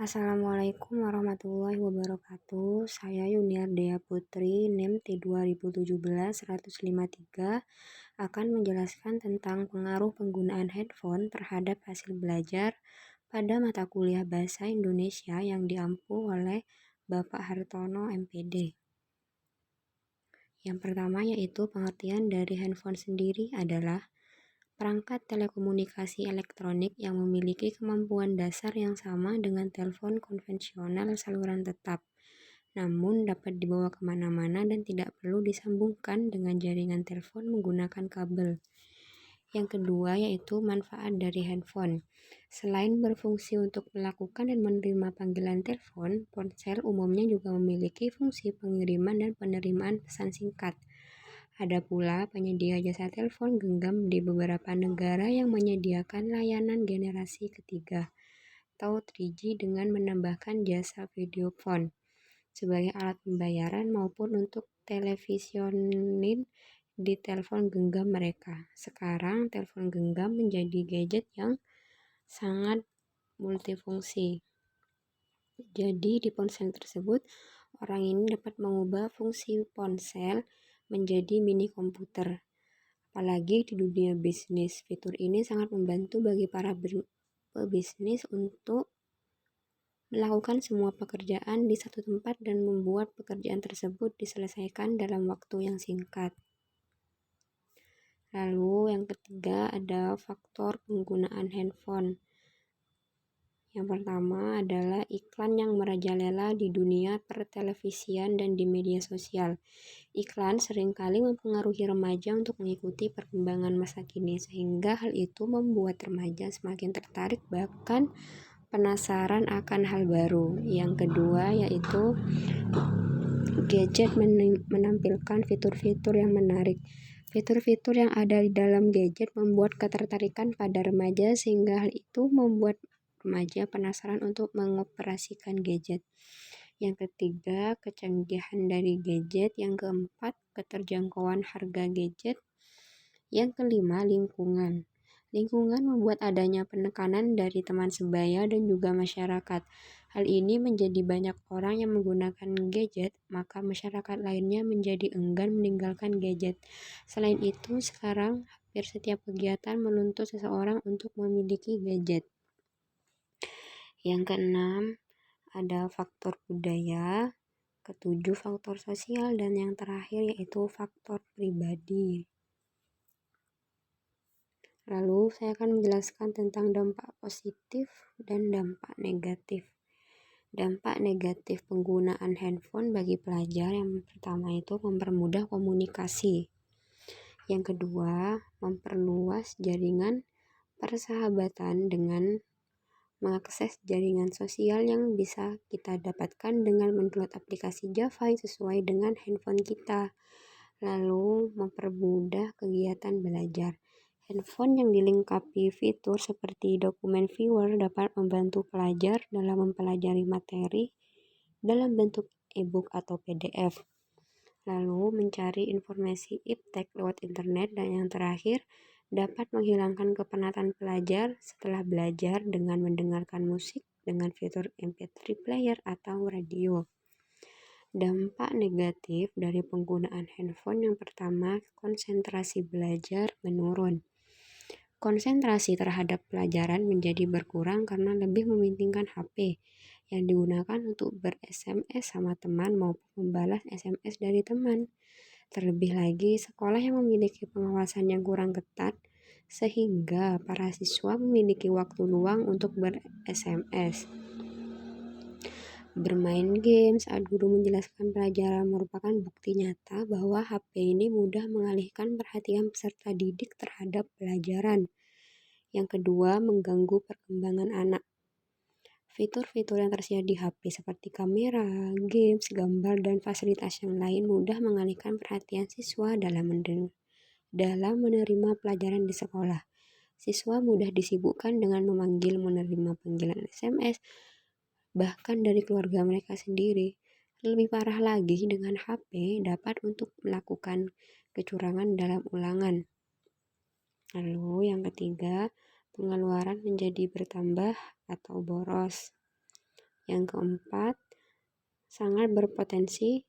Assalamualaikum warahmatullahi wabarakatuh. Saya Yuniardea Putri, NIM T2017-153, akan menjelaskan tentang pengaruh penggunaan handphone terhadap hasil belajar pada mata kuliah Bahasa Indonesia yang diampu oleh Bapak Hartono, MPD. Yang pertama yaitu pengertian dari handphone sendiri adalah perangkat telekomunikasi elektronik yang memiliki kemampuan dasar yang sama dengan telepon konvensional saluran tetap, namun dapat dibawa kemana-mana dan tidak perlu disambungkan dengan jaringan telepon menggunakan kabel. Yang kedua yaitu manfaat dari handphone. Selain berfungsi untuk melakukan dan menerima panggilan telepon, ponsel umumnya juga memiliki fungsi pengiriman dan penerimaan pesan singkat. Ada pula penyedia jasa telepon genggam di beberapa negara yang menyediakan layanan generasi ketiga atau 3G dengan menambahkan jasa video phone sebagai alat pembayaran maupun untuk televisionin di telepon genggam mereka. Sekarang telepon genggam menjadi gadget yang sangat multifungsi. Jadi di ponsel tersebut, orang ini dapat mengubah fungsi ponsel menjadi mini komputer. Apalagi di dunia bisnis, fitur ini sangat membantu bagi para pebisnis untuk melakukan semua pekerjaan di satu tempat dan membuat pekerjaan tersebut diselesaikan dalam waktu yang singkat. Lalu yang ketiga ada faktor penggunaan handphone. Yang pertama adalah iklan yang merajalela di dunia pertelevisian dan di media sosial. Iklan seringkali mempengaruhi remaja untuk mengikuti perkembangan masa kini, sehingga hal itu membuat remaja semakin tertarik bahkan penasaran akan hal baru. Yang kedua yaitu gadget menampilkan fitur-fitur yang menarik. Fitur-fitur yang ada di dalam gadget membuat ketertarikan pada remaja sehingga hal itu membuat remaja penasaran untuk mengoperasikan gadget. Yang ketiga, kecanggihan dari gadget. Yang keempat, keterjangkauan harga gadget. Yang kelima, lingkungan. Lingkungan membuat adanya penekanan dari teman sebaya dan juga masyarakat. Hal ini menjadi banyak orang yang menggunakan gadget, maka masyarakat lainnya menjadi enggan meninggalkan gadget. Selain itu, sekarang hampir setiap kegiatan menuntut seseorang untuk memiliki gadget. Yang keenam, ada faktor budaya, ketujuh faktor sosial, dan yang terakhir yaitu faktor pribadi. Lalu saya akan menjelaskan tentang dampak positif dan dampak negatif. Dampak negatif penggunaan handphone bagi pelajar yang pertama itu mempermudah komunikasi. Yang kedua, memperluas jaringan persahabatan dengan mengakses jaringan sosial yang bisa kita dapatkan dengan mendownload aplikasi Java sesuai dengan handphone kita. Lalu mempermudah kegiatan belajar. Handphone yang dilengkapi fitur seperti dokumen viewer dapat membantu pelajar dalam mempelajari materi dalam bentuk e-book atau PDF. Lalu mencari informasi iptek lewat internet, dan yang terakhir dapat menghilangkan kepenatan pelajar setelah belajar dengan mendengarkan musik dengan fitur MP3 player atau radio. Dampak negatif dari penggunaan handphone yang pertama, konsentrasi belajar menurun. Konsentrasi terhadap pelajaran menjadi berkurang karena lebih mementingkan HP yang digunakan untuk ber-SMS sama teman maupun membalas SMS dari teman. Terlebih lagi, sekolah yang memiliki pengawasan yang kurang ketat sehingga para siswa memiliki waktu luang untuk ber-SMS. Bermain game saat guru menjelaskan pelajaran merupakan bukti nyata bahwa HP ini mudah mengalihkan perhatian peserta didik terhadap pelajaran. Yang kedua, mengganggu perkembangan anak. Fitur-fitur yang tersedia di HP seperti kamera, games, gambar, dan fasilitas yang lain mudah mengalihkan perhatian siswa dalam menerima pelajaran di sekolah. Siswa mudah disibukkan dengan menerima panggilan SMS, bahkan dari keluarga mereka sendiri. Lebih parah lagi, dengan HP dapat untuk melakukan kecurangan dalam ulangan. Lalu yang ketiga, pengeluaran menjadi bertambah atau boros. Yang keempat, sangat berpotensi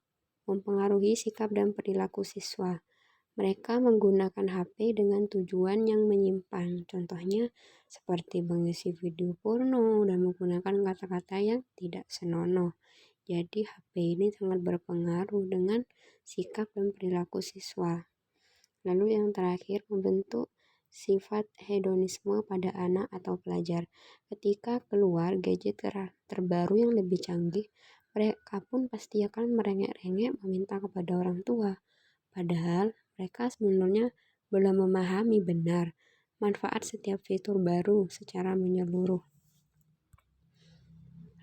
mempengaruhi sikap dan perilaku siswa. Mereka menggunakan HP dengan tujuan yang menyimpang, contohnya seperti mengisi video porno dan menggunakan kata-kata yang tidak senonoh. Jadi HP ini sangat berpengaruh dengan sikap dan perilaku siswa. Lalu yang terakhir, membentuk sifat hedonisme pada anak atau pelajar. Ketika keluar gadget terbaru yang lebih canggih, mereka pun pasti akan merengek-rengek meminta kepada orang tua. Padahal mereka sebenarnya belum memahami benar manfaat setiap fitur baru secara menyeluruh.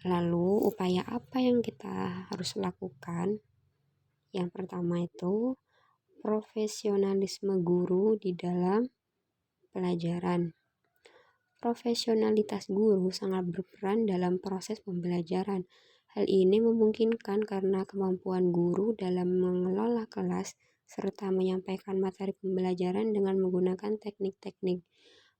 Lalu upaya apa yang kita harus lakukan? Yang pertama itu profesionalisme guru di dalam pelajaran. Profesionalitas guru sangat berperan dalam proses pembelajaran. Hal ini memungkinkan karena kemampuan guru dalam mengelola kelas serta menyampaikan materi pembelajaran dengan menggunakan teknik-teknik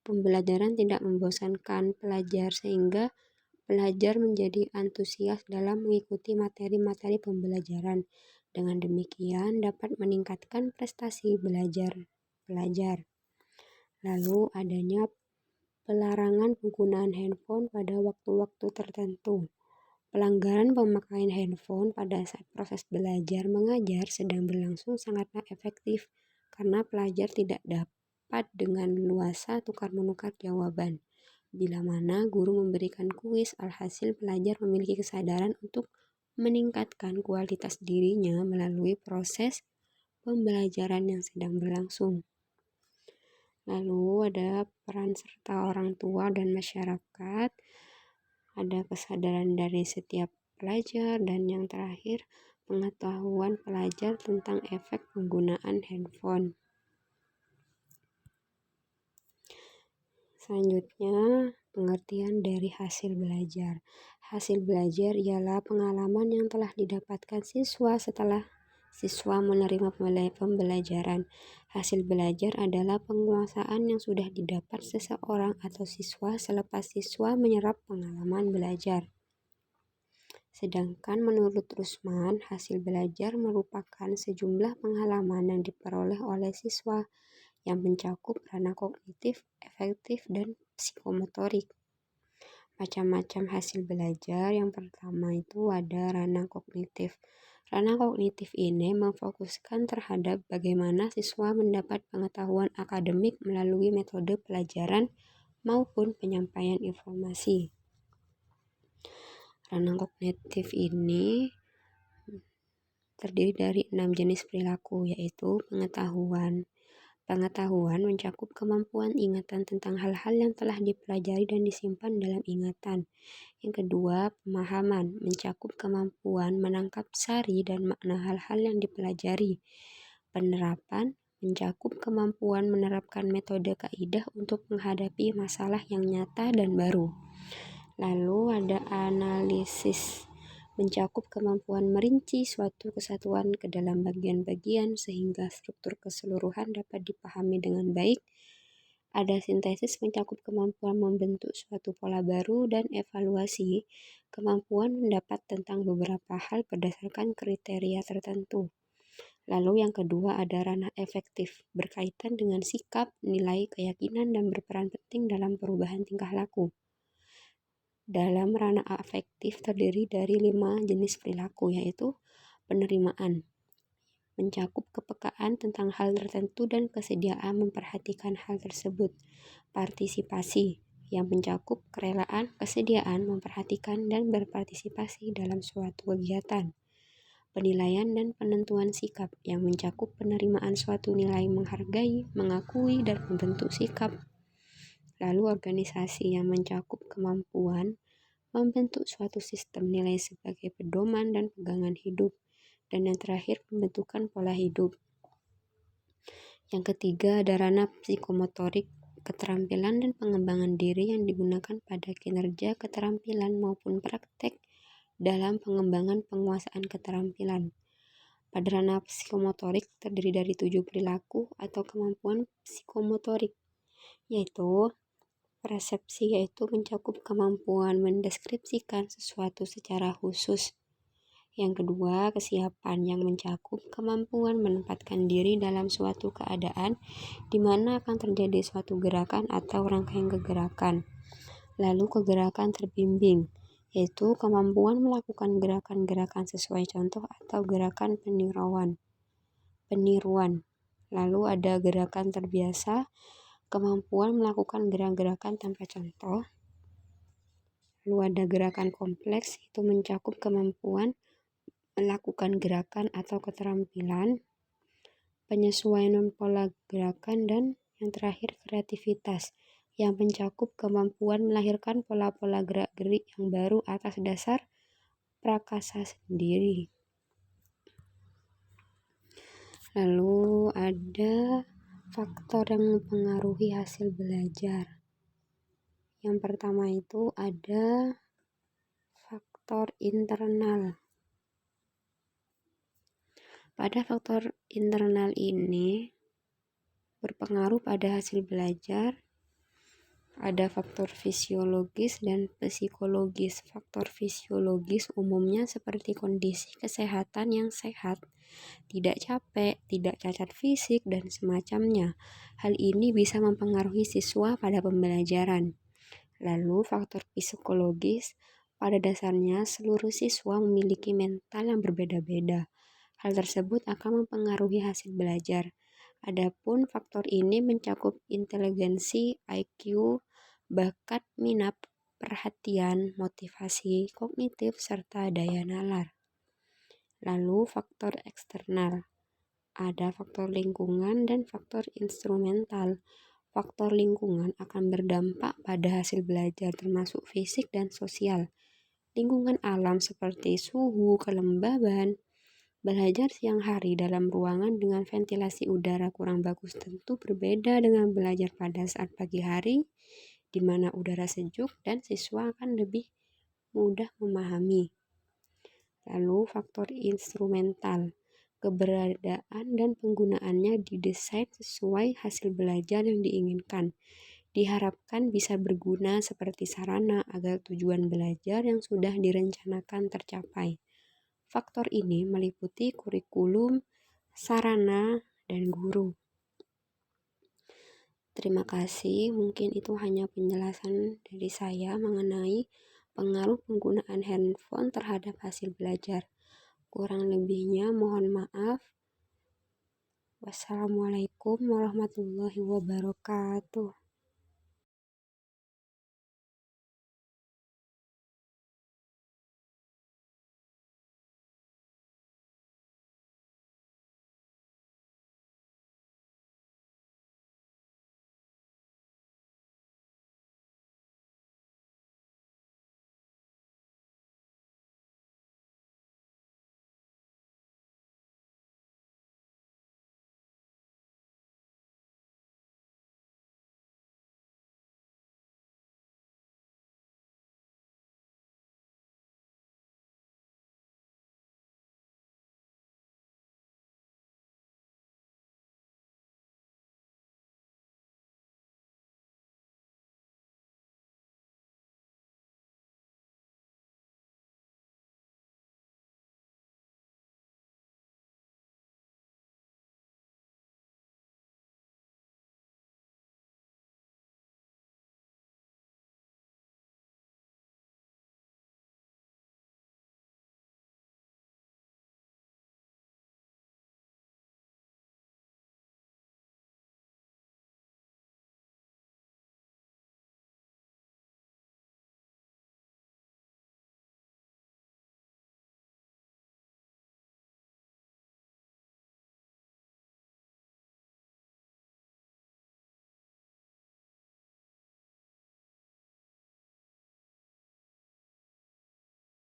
pembelajaran tidak membosankan pelajar sehingga pelajar menjadi antusias dalam mengikuti materi-materi pembelajaran. Dengan demikian dapat meningkatkan prestasi belajar pelajar. Lalu adanya pelarangan penggunaan handphone pada waktu-waktu tertentu. Pelanggaran pemakaian handphone pada saat proses belajar mengajar sedang berlangsung sangatlah efektif karena pelajar tidak dapat dengan luasa tukar-menukar jawaban. Bila mana guru memberikan kuis, alhasil pelajar memiliki kesadaran untuk meningkatkan kualitas dirinya melalui proses pembelajaran yang sedang berlangsung. Lalu ada peran serta orang tua dan masyarakat, ada kesadaran dari setiap pelajar, dan yang terakhir pengetahuan pelajar tentang efek penggunaan handphone. Selanjutnya, pengertian dari hasil belajar. Hasil belajar ialah pengalaman yang telah didapatkan siswa setelah siswa menerima pembelajaran. Hasil belajar adalah penguasaan yang sudah didapat seseorang atau siswa selepas siswa menyerap pengalaman belajar. Sedangkan menurut Rusman, hasil belajar merupakan sejumlah pengalaman yang diperoleh oleh siswa yang mencakup ranah kognitif, afektif, dan psikomotorik. Macam-macam hasil belajar. Yang pertama itu ada ranah kognitif. Ranah kognitif ini memfokuskan terhadap bagaimana siswa mendapat pengetahuan akademik melalui metode pelajaran maupun penyampaian informasi. Ranah kognitif ini terdiri dari 6 jenis perilaku, yaitu pengetahuan. Pengetahuan mencakup kemampuan ingatan tentang hal-hal yang telah dipelajari dan disimpan dalam ingatan. Yang kedua, pemahaman mencakup kemampuan menangkap sari dan makna hal-hal yang dipelajari. Penerapan mencakup kemampuan menerapkan metode kaidah untuk menghadapi masalah yang nyata dan baru. Lalu ada analisis mencakup kemampuan merinci suatu kesatuan ke dalam bagian-bagian sehingga struktur keseluruhan dapat dipahami dengan baik. Ada sintesis mencakup kemampuan membentuk suatu pola baru, dan evaluasi kemampuan mendapat tentang beberapa hal berdasarkan kriteria tertentu. Lalu yang kedua ada ranah efektif berkaitan dengan sikap, nilai, keyakinan, dan berperan penting dalam perubahan tingkah laku. Dalam ranah afektif terdiri dari 5 jenis perilaku, yaitu penerimaan, mencakup kepekaan tentang hal tertentu dan kesediaan memperhatikan hal tersebut. Partisipasi, yang mencakup kerelaan, kesediaan memperhatikan dan berpartisipasi dalam suatu kegiatan. Penilaian dan penentuan sikap, yang mencakup penerimaan suatu nilai, menghargai, mengakui, dan membentuk sikap. Lalu organisasi, yang mencakup kemampuan membentuk suatu sistem nilai sebagai pedoman dan pegangan hidup. Dan yang terakhir, pembentukan pola hidup. Yang ketiga ada ranah psikomotorik, keterampilan dan pengembangan diri yang digunakan pada kinerja keterampilan maupun praktek dalam pengembangan penguasaan keterampilan. Pada ranah psikomotorik terdiri dari 7 perilaku atau kemampuan psikomotorik, yaitu Persepsi yaitu mencakup kemampuan mendeskripsikan sesuatu secara khusus. Yang kedua, kesiapan yang mencakup kemampuan menempatkan diri dalam suatu keadaan di mana akan terjadi suatu gerakan atau rangkaian kegerakan. Lalu kegerakan terbimbing, yaitu kemampuan melakukan gerakan-gerakan sesuai contoh atau gerakan peniruan. Lalu ada gerakan terbiasa, kemampuan melakukan gerak-gerakan tanpa contoh. Lalu ada gerakan kompleks, itu mencakup kemampuan melakukan gerakan atau keterampilan, penyesuaian pola gerakan, dan yang terakhir kreativitas, yang mencakup kemampuan melahirkan pola-pola gerak-gerik yang baru atas dasar prakasa sendiri. Lalu ada faktor yang mempengaruhi hasil belajar. Yang pertama itu ada faktor internal. Pada faktor internal ini berpengaruh pada hasil belajar. Ada faktor fisiologis dan psikologis. Faktor fisiologis umumnya seperti kondisi kesehatan yang sehat, tidak capek, tidak cacat fisik, dan semacamnya. Hal ini bisa mempengaruhi siswa pada pembelajaran. Lalu faktor psikologis, pada dasarnya seluruh siswa memiliki mental yang berbeda-beda. Hal tersebut akan mempengaruhi hasil belajar. Adapun faktor ini mencakup inteligensi, IQ, bakat, minat, perhatian, motivasi, kognitif, serta daya nalar. Lalu faktor eksternal. Ada faktor lingkungan dan faktor instrumental. Faktor lingkungan akan berdampak pada hasil belajar termasuk fisik dan sosial. Lingkungan alam seperti suhu, kelembaban. Belajar siang hari dalam ruangan dengan ventilasi udara kurang bagus tentu berbeda dengan belajar pada saat pagi hari, di mana udara sejuk dan siswa akan lebih mudah memahami. Lalu faktor instrumental, keberadaan dan penggunaannya didesain sesuai hasil belajar yang diinginkan. Diharapkan bisa berguna seperti sarana agar tujuan belajar yang sudah direncanakan tercapai. Faktor ini meliputi kurikulum, sarana, dan guru. Terima kasih, mungkin itu hanya penjelasan dari saya mengenai pengaruh penggunaan handphone terhadap hasil belajar. Kurang lebihnya mohon maaf. Wassalamualaikum warahmatullahi wabarakatuh.